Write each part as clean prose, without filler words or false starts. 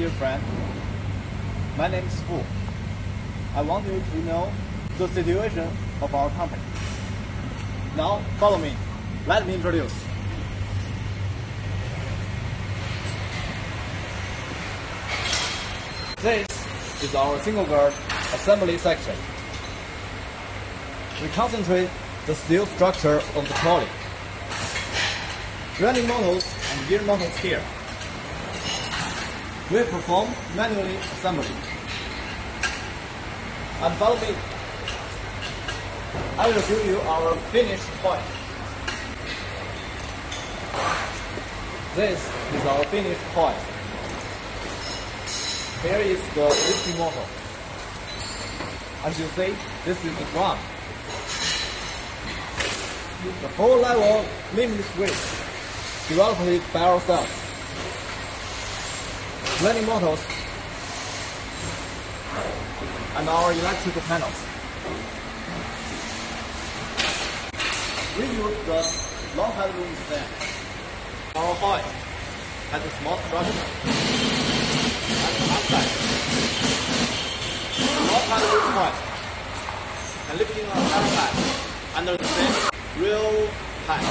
dear friend. My name is Fu. I want you to know the situation of our company. Now, follow me. Let me introduce. This is our single guard assembly section. We concentrate the steel structure of the trolley. Running motors and gear motors here. We perform manually assembly. And follow me. I will show you our finished point. This is our finished point. Here is the lifting motor. As you see, this is the drum. The whole level limit switch developed by ourselves. Running motors and our electrical panels. We use the long head room stand. Our hoist has a small structure and upside. Long head room hoist and lifting a parapet under the same real height.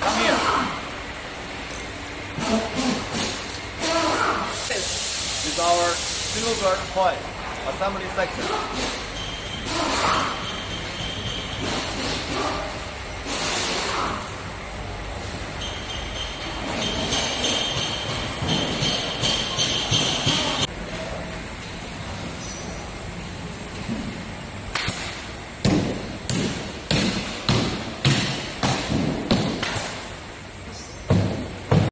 Come here. This is our single guard hoist assembly section.